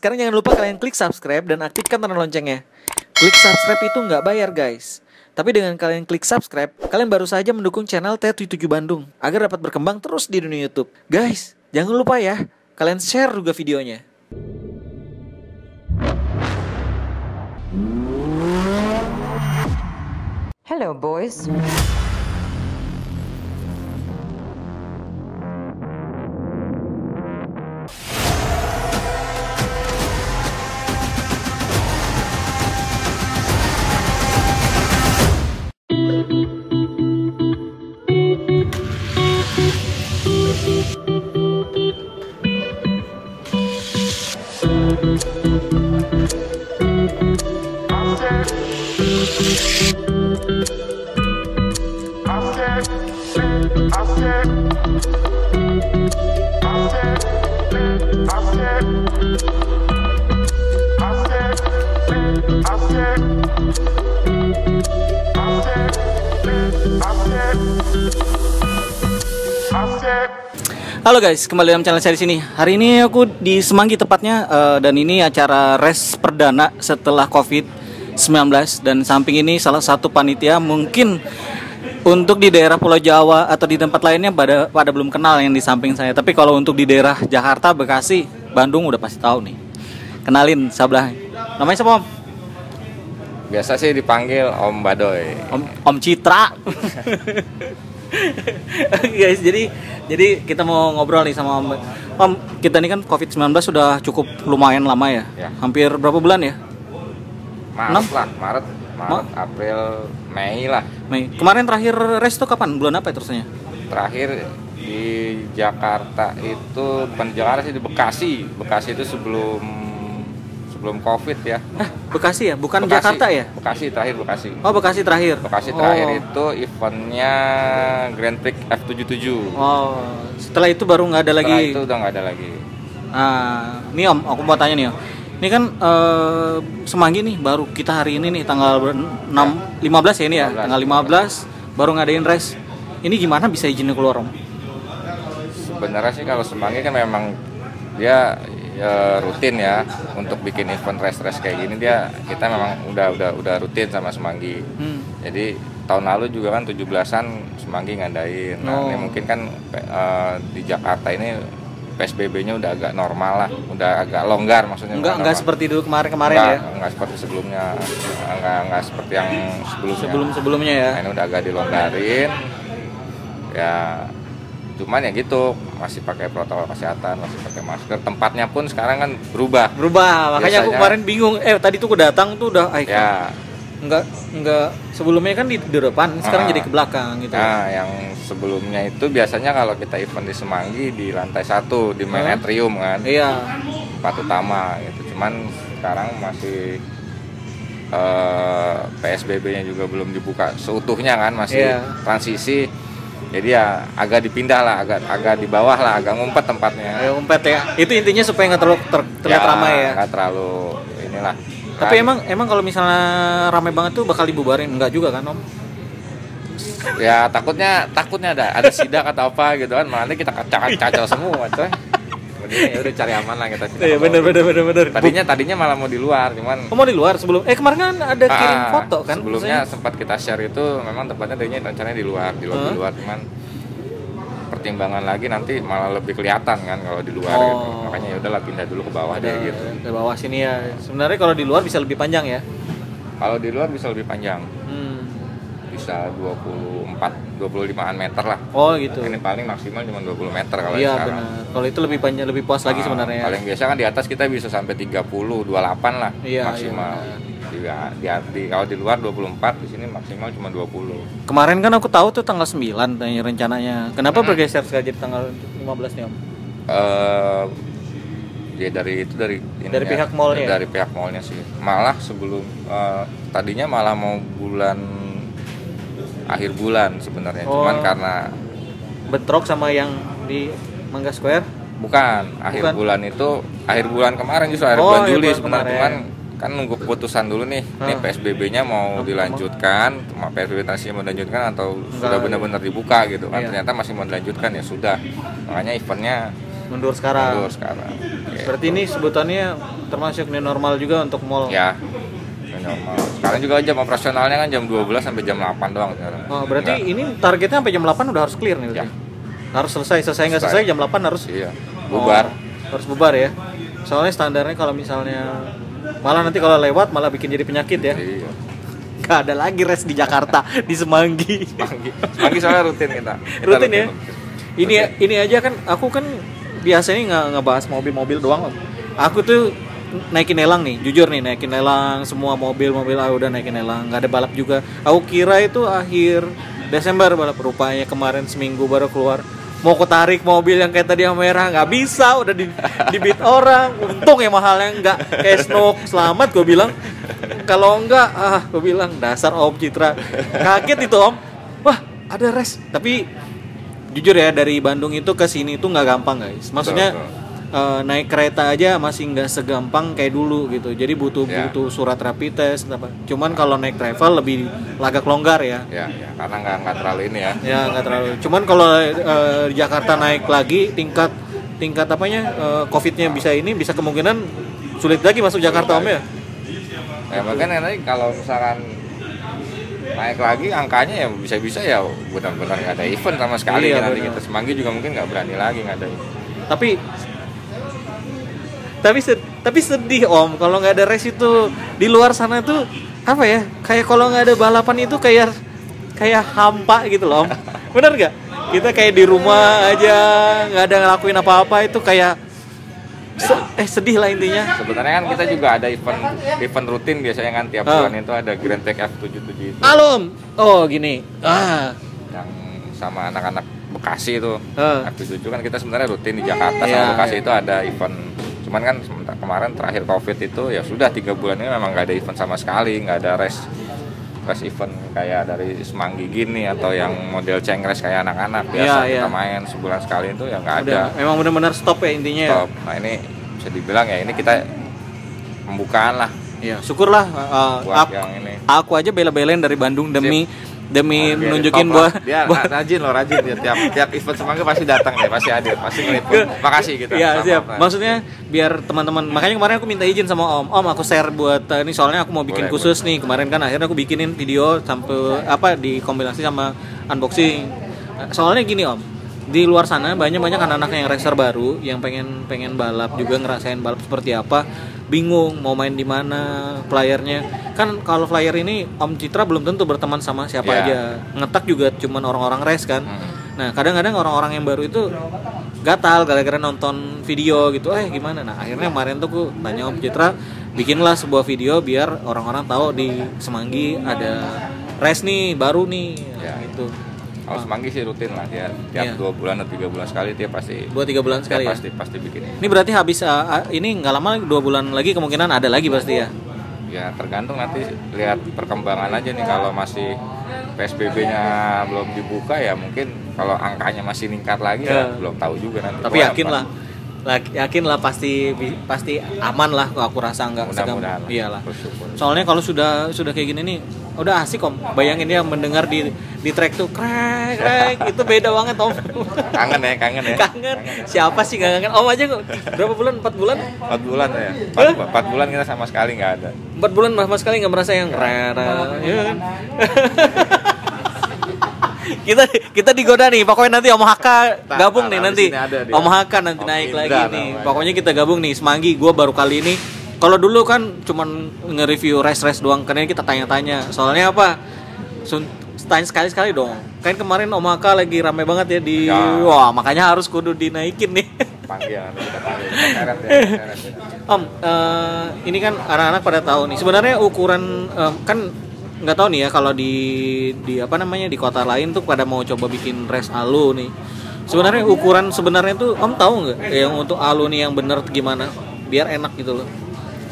Sekarang jangan lupa kalian klik subscribe dan aktifkan tanda loncengnya. Klik subscribe itu nggak bayar guys. Tapi dengan kalian klik subscribe, kalian baru saja mendukung channel T77 Bandung agar dapat berkembang terus di dunia YouTube. Guys, jangan lupa ya, kalian share juga videonya. Hello, boys. Halo guys, kembali dalam channel saya di sini. Hari ini aku di Semanggi tepatnya, dan ini acara res perdana setelah COVID-19. Dan samping ini salah satu panitia, mungkin untuk di daerah Pulau Jawa atau di tempat lainnya pada belum kenal yang di samping saya. Tapi kalau untuk di daerah Jakarta, Bekasi, Bandung udah pasti tahu nih. Kenalin sebelah. Namanya siapa, Om? Biasa sih dipanggil Om Badoy. Om Citra. Guys, jadi kita mau ngobrol nih sama Om. Om, kita ini kan COVID-19 sudah cukup lumayan lama ya? Ya. Hampir berapa bulan ya? Maret, April, Mei lah. Mei. Kemarin terakhir res tuh kapan? Bulan apa itu rasanya? Terakhir di Jakarta itu, bukan di Jakarta sih, di Bekasi. Bekasi itu sebelum COVID ya. Bekasi ya? Bukan Bekasi, Jakarta ya? Bekasi terakhir, Bekasi. Oh, Bekasi terakhir. Bekasi terakhir Oh. itu eventnya Grand Prix F77. Oh, setelah itu baru nggak ada Setelah lagi. itu udah nggak ada lagi. Nah, nih Om, aku mau tanya nih Om. Ini kan Semanggi nih baru kita hari ini nih tanggal 15 ya ini ya, 15. tanggal 15 baru ngadain res. Ini gimana bisa izinnya keluar Om? Sebenarnya sih kalau Semanggi kan memang dia rutin ya untuk bikin event race kayak gini, kita memang udah rutin sama Semanggi. Jadi tahun lalu juga kan 17-an Semanggi ngadain. Nah, ini mungkin kan di Jakarta ini PSBB-nya udah agak normal lah, udah agak longgar maksudnya. Enggak seperti dulu kemarin ya. Enggak seperti sebelumnya. Enggak seperti yang Sebelumnya ya. Nah, ini udah agak dilonggarin. Ya cuman ya gitu, masih pakai protokol kesehatan, masih pakai masker. Tempatnya pun sekarang kan berubah, makanya aku kemarin bingung. Tadi tuh aku datang tuh udah ya. Enggak sebelumnya kan di depan, sekarang jadi ke belakang gitu. Nah, yang sebelumnya itu biasanya kalau kita event di Semanggi di lantai 1 di main atrium kan. Iya. Tempat utama gitu. Cuman sekarang masih PSBB-nya juga belum dibuka seutuhnya kan, masih transisi. Jadi ya agak dipindah lah, agak di bawah lah, agak ngumpet tempatnya. Ngumpet ya. Itu intinya supaya nggak terlalu terlihat ramai ya. Nggak terlalu inilah. Tapi emang kalau misalnya ramai banget tuh bakal dibubarin, enggak juga kan Om? Ya takutnya ada sidak atau apa gitu kan, malah kita kacau semua coy. Kemudian ya udah cari aman lah kita. Iya bener. Tadinya malah mau di luar, cuman mau di luar sebelum kemarin kan ada kirim foto kan. Sebelumnya sempat kita share itu memang tempatnya tadinya rencananya di luar, cuman pertimbangan lagi nanti malah lebih kelihatan kan kalau di luar gitu. Makanya ya udahlah pindah dulu ke bawah deh gitu. Ke bawah sini ya. Sebenarnya kalau di luar bisa lebih panjang ya. Kalau di luar bisa lebih panjang. Bisa 25-an meter lah. Oh gitu. Ini paling maksimal cuma 20 meter kalau iya, sekarang. Iya benar. Kalau itu lebih panjang, lebih puas lagi sebenarnya. Paling biasa kan di atas kita bisa sampai 30, 28 lah maksimal. Iya, kalau di luar 24, di sini maksimal cuma 20. Kemarin kan aku tahu tuh tanggal 9 rencananya. Kenapa bergeser sekali jadi tanggal 15 nih Om? Ya dari pihak mallnya. Dari pihak mallnya sih. Malah sebelum tadinya malah mau akhir bulan sebenarnya, cuman karena bentrok sama yang di Mangga Square. Bukan. Akhir bulan kemarin justru bulan Juli sebenarnya, cuman kan nunggu keputusan dulu nih. Nih PSBB-nya mau dilanjutkan, PSBB transisinya mau dilanjutkan atau sudah benar-benar dibuka gitu kan. Ternyata masih mau dilanjutkan, ya sudah. Makanya eventnya Mundur sekarang. Mundur sekarang. Gitu. Berarti ini sebutannya termasuk new normal juga untuk mall. Ya. Normal. Sekarang juga jam operasionalnya kan jam 12 sampai jam 8 doang sekarang. Oh, berarti ini targetnya sampai jam 8 udah harus clear nih berarti. Ya. Harus selesai nggak selesai jam 8 harus. Iya. Bubar. Harus bubar ya. Soalnya standarnya kalau misalnya malah nanti kalau lewat malah bikin jadi penyakit ya. Iya. Gak ada lagi res di Jakarta, di Semanggi. Semanggi soalnya rutin kita Rutin ya. Ini aja kan aku kan biasanya nggak ngebahas mobil-mobil doang. Aku tuh naikin elang nih, jujur nih naikin elang semua mobil-mobil udah naikin elang, nggak ada balap juga. Aku kira itu akhir Desember balap, rupanya kemarin seminggu baru keluar. Mau ketarik mobil yang kayak tadi yang merah nggak bisa, udah di beat orang. Untung ya mahalnya nggak kayak Snook, selamat gue bilang. Kalau enggak, gue bilang dasar Om Citra. Kaget itu Om. Wah, ada res. Tapi jujur ya dari Bandung itu ke sini tuh nggak gampang guys. Maksudnya naik kereta aja masih nggak segampang kayak dulu gitu. Jadi butuh surat rapid test apa. Cuman kalau naik travel lebih agak longgar ya. Ya, karena nggak terlalu ini ya. Ya nggak terlalu. Cuman kalau di Jakarta naik lagi tingkat apanya COVID-nya bisa kemungkinan sulit lagi masuk Jakarta Om ya. Ya makanya nanti kalau misalkan naik lagi angkanya ya bisa-bisa ya benar-benar nggak ada event sama sekali. Iya, nanti benar. kita Semanggi juga mungkin nggak berani lagi ngadain. Tapi sedih Om kalau nggak ada race itu di luar sana tuh apa ya, kayak kalau nggak ada balapan itu kayak hampa gitu loh Om. Bener nggak? Kita kayak di rumah aja nggak ada ngelakuin apa-apa, itu kayak sedih lah intinya. Sebenarnya kan kita juga ada event rutin biasanya kan tiap bulan itu ada Grand Prix F77 itu. Halo Om. Oh gini. Yang sama anak-anak Bekasi itu. F77 kan kita sebenarnya rutin di Jakarta sama Bekasi itu ada event. Cuman kan kemarin terakhir COVID itu ya sudah 3 bulan ini memang nggak ada event sama sekali, nggak ada race event kayak dari Semanggi gini atau yang model cengres kayak anak-anak biasa kita main sebulan sekali itu ya nggak ada. Memang benar-benar stop ya intinya. Stop. Nah ini bisa dibilang ya ini kita pembukaan lah. Iya, syukurlah. Yang ini. Aku aja bela-belain dari Bandung demi menunjukin buat rajin dia tiap event Semanggi pasti datang deh, pasti hadir, pasti ngeliput. Makasih gitu. Iya, siap. Maksudnya biar teman-teman, makanya kemarin aku minta izin sama Om aku share buat ini soalnya aku mau bikin khusus nih. Kemarin kan akhirnya aku bikinin video sampai dikombinasi sama unboxing. Soalnya gini Om, di luar sana banyak anak-anak yang racer baru yang pengen balap juga, ngerasain balap seperti apa, bingung mau main di mana flyernya. Kan kalau flyer ini Om Citra belum tentu berteman sama siapa aja. Ngetak juga cuman orang-orang race kan. Nah, kadang-kadang orang-orang yang baru itu gatal gara-gara nonton video gitu. Gimana? Nah, akhirnya kemarin tuh aku tanya Om Citra, bikinlah sebuah video biar orang-orang tahu di Semanggi ada race nih baru nih gitu. Kalau Semanggi sih rutin lah dia tiap 2 bulan atau 3 bulan sekali dia pasti 2-3 bulan sekali ya? Pasti bikin. Ini berarti habis ini nggak lama 2 bulan lagi kemungkinan ada lagi pasti ya? Ya tergantung nanti lihat perkembangan aja nih. Kalau masih PSBB-nya belum dibuka ya mungkin kalau angkanya masih meningkat lagi ya belum tahu juga nanti. Tapi yakin lah pasti aman lah, aku rasa nggak segampang. Iyalah. Soalnya kalau sudah kayak gini nih udah asik Om. Bayangin ya mendengar di track tuh krek itu beda banget Om. Kangen ya. Kangen. Siapa sih nggak kangen? Om aja berapa bulan? 4 bulan? 4 bulan ya. 4 bulan kita sama sekali nggak ada. 4 bulan sama sekali nggak merasa yang rara. Ya kan? kita digoda nih, pokoknya nanti Om Haka gabung nih nanti. Om Haka nanti naik lagi nih. Pokoknya kita gabung nih Semanggi. Gue baru kali ini. Kalau dulu kan cuman nge-review race doang, karena kita tanya-tanya. Soalnya apa? Tanya sekali-sekali dong. Kan kemarin Om Haka lagi rame banget ya di wah, makanya harus kudu dinaikin nih. Panggil. Om, ini kan anak-anak pada tahu nih. Sebenarnya ukuran kan nggak tahu nih ya kalau di apa namanya di kota lain tuh pada mau coba bikin race alu nih. Sebenarnya ukuran sebenarnya tuh Om tahu nggak yang untuk alu nih yang bener gimana? Biar enak gitu loh.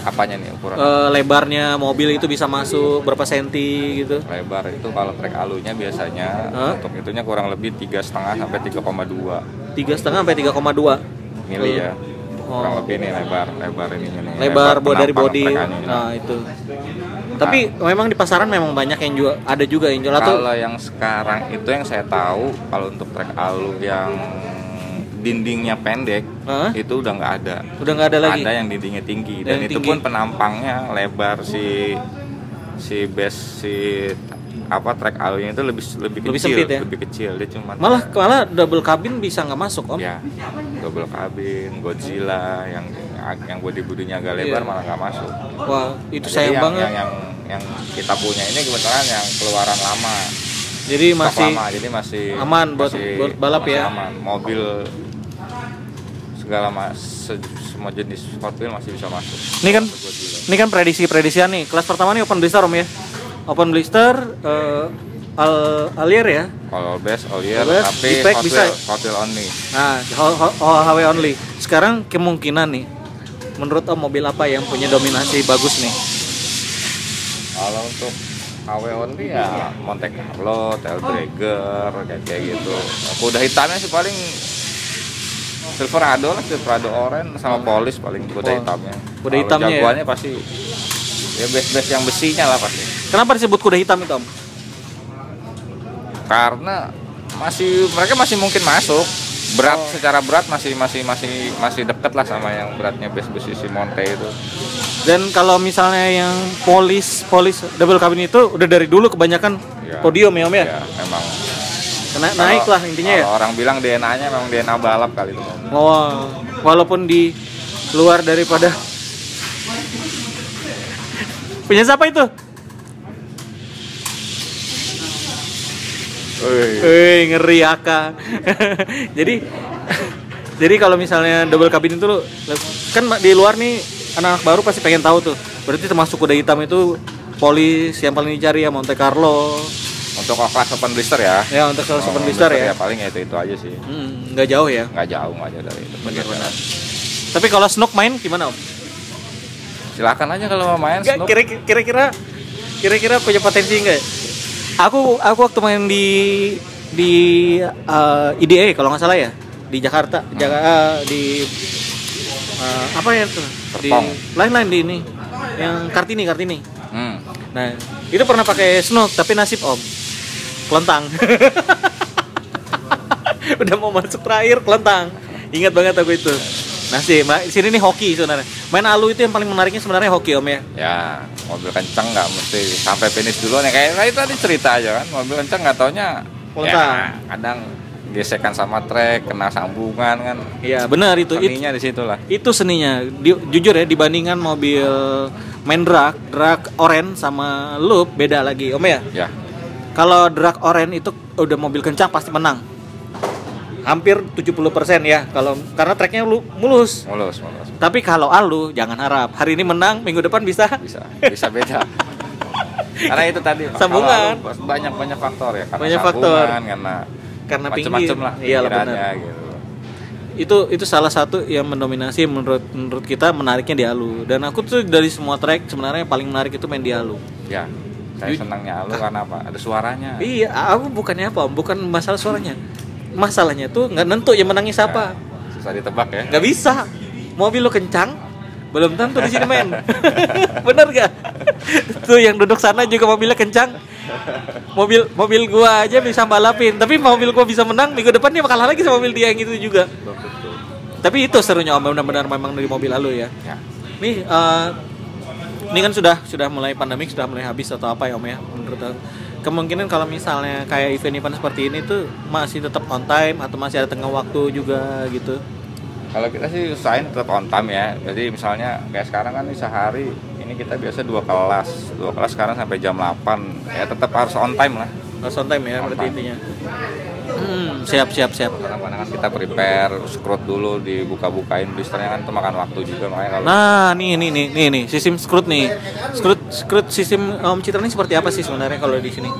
Apanya nih ukuran? Lebarnya mobil itu bisa masuk berapa senti gitu? Lebar itu kalau trek alunya biasanya untuk itunya kurang lebih 3,5 sampai 3,2. 3,5 sampai 3,2 mili ya. Kurang lebih nih lebar ininya nih. Lebar dari body. Nah, itu. Tapi memang di pasaran memang banyak yang jual, ada juga yang jual atau kalau yang sekarang itu yang saya tahu kalau untuk trek alu yang dindingnya pendek, itu udah nggak ada. Udah nggak ada lagi. Ada yang dindingnya tinggi dan itu tinggi. pun penampangnya lebar si track AW-nya itu lebih kecil, sempit ya? lebih kecil. Dia cuma malah double cabin bisa nggak masuk, Om. Ya, double cabin, Godzilla yang bodi-bodinya agak lebar malah nggak masuk. Wah, itu Jadi sayang banget. Yang kita punya ini kebetulan yang keluaran lama. Jadi masih lama, jadi masih aman buat balap masih ya. Aman. Mobil segala semua jenis Hot Wheels masih bisa masuk. Ini kan prediksi-prediksian nih. Kelas pertama nih open blister, Om ya. Open blister Allier ya. All best, all year, All best, tapi di-pack bisa. Hot Wheel only. Nah, HW only. Sekarang kemungkinan nih, menurut Om mobil apa yang punya dominasi bagus nih? Kalau untuk HW only ya Monte Carlo, Trailbreaker, kayak gitu. Kuda hitamnya sih paling Silverado Orange sama Police paling kuda hitamnya. Kuda hitamnya jagoannya pasti ya base yang besinya lah pasti. Kenapa disebut kuda hitam itu, Om? Karena mereka masih mungkin masuk. Secara berat masih dekat lah sama yang beratnya base si Monte itu. Dan kalau misalnya yang Police double cabin itu udah dari dulu kebanyakan podium ya, Om ya? Ya, memang naik lah intinya ya. Orang bilang DNA-nya memang DNA balap kali itu. Oh, walaupun di luar daripada punya siapa itu? Ngeri Aka. jadi kalau misalnya double cabin itu kan di luar nih anak-anak baru pasti pengen tahu tuh. Berarti termasuk kuda hitam itu Police yang paling dicari ya, Monte Carlo. Untuk kelas open blister ya. Ya, untuk kelas open blister ya. Paling ya itu aja sih. Nggak jauh ya. Nggak jauh dari itu. Benar. Tapi kalau Snook main gimana, Om? Silakan aja kalau mau main Snook. Kira-kira punya potensi enggak? Aku waktu main di IDE kalau nggak salah ya, di Jakarta, di apa ya tuh? Di lain di ini yang Kartini. Nah, itu pernah pakai Snook tapi nasib, Om, kelentang. Udah mau masuk terakhir kelentang. Ingat banget aku itu. Nah sini nih hoki sebenarnya. Main alu itu yang paling menariknya sebenarnya hoki, Om ya. Ya, mobil kenceng nggak mesti sampai finish duluan ya. Kayak tadi cerita aja kan, mobil kenceng nggak taunya ya, kadang gesekan sama trek, kena sambungan kan. Iya benar itu. Seninya di situ lah. Itu seninya. Jujur ya, dibandingkan mobil main drag orange sama loop beda lagi, Om ya. Ya. Kalau drag orange itu udah mobil kencang pasti menang. Hampir 70% ya karena treknya mulus. Tapi kalau alu jangan harap. Hari ini menang, minggu depan bisa beda. Karena itu tadi sambungan. Banyak faktor ya. Banyak faktor. Karena macam-macam lah. Iyalah benar. Gitu. Itu salah satu yang mendominasi menurut kita menariknya di alu. Dan aku tuh dari semua trek sebenarnya paling menarik itu main di alu. Ya. Saya senangnya alu karena apa? Ada suaranya. Iya, aku bukannya apa? Bukan masalah suaranya. Masalahnya tuh nggak nentu yang menangnya siapa. Susah ditebak ya. Nggak bisa. Mobil lo kencang, belum tentu di sini main. Bener gak? Tuh yang duduk sana juga mobilnya kencang. Mobil gua aja bisa balapin, tapi mobil gua bisa menang, minggu depan dia kalah lagi sama mobil dia yang itu juga. Betul. Tapi itu serunya, Om, benar-benar memang dari mobil lalu ya. Nih ini kan sudah mulai pandemik, sudah mulai habis atau apa ya, Om ya, menurut aku. Kemungkinan kalau misalnya kayak event-event seperti ini tuh masih tetap on time atau masih ada tengah waktu juga gitu. Kalau kita sih usahain tetap on time ya. Jadi misalnya kayak sekarang kan sehari ini kita biasa 2 kelas sekarang sampai jam 8. Ya tetap harus on time lah. Harus on time ya, berarti intinya. Siap. Kadang-kadang kita prepare, scrut dulu, dibuka-bukain blisternya kan itu makan waktu juga, makanya kalau. Nah, nih sistem scrut nih. Scrut sistem Citra ini seperti apa sih sebenarnya kalau di sini?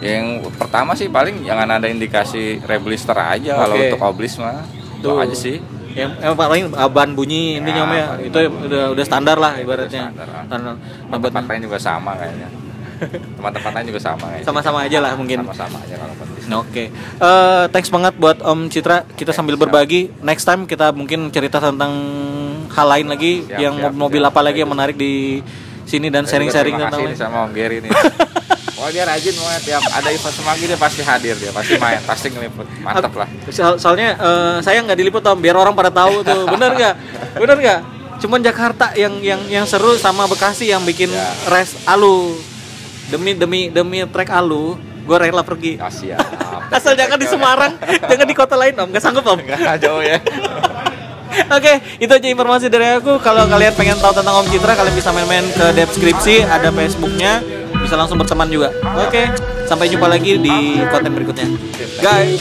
Yang pertama sih paling jangan ada indikasi reblister aja. Kalau untuk oblis mah itu aja sih. Yang paling ban bunyi intinya, Om ya. Itu udah standar lah ibaratnya. Standar. Tempat lain juga sama kayaknya. Teman-teman lain juga sama kayaknya. Sama-sama aja lah mungkin. Sama-sama aja kalau penting. Oke. Thanks banget buat Om Citra. Kita sambil berbagi. Next time kita mungkin cerita tentang hal lain lagi, mobil apa lagi yang menarik di sini dan sharing-sharing tentang. Terima kasih sama Om Gary nih. Oh dia rajin banget, tiap ada event Semanggi dia pasti hadir, dia pasti main, pasti ngeliput, mantep lah. Soalnya saya nggak diliput Om, biar orang pada tahu tuh, bener nggak? Bener nggak? Cuman Jakarta yang seru sama Bekasi yang bikin res alu. Demi track alu, gue rela pergi. Kasih ya. Asal jangan di Semarang, jangan di kota lain Om, nggak sanggup Om. Nggak jauh ya. Oke, itu aja informasi dari aku. Kalau kalian pengen tahu tentang Om Citra, kalian bisa main-main ke deskripsi, ada Facebooknya, bisa langsung berteman juga. Oke, sampai jumpa lagi di konten berikutnya, guys.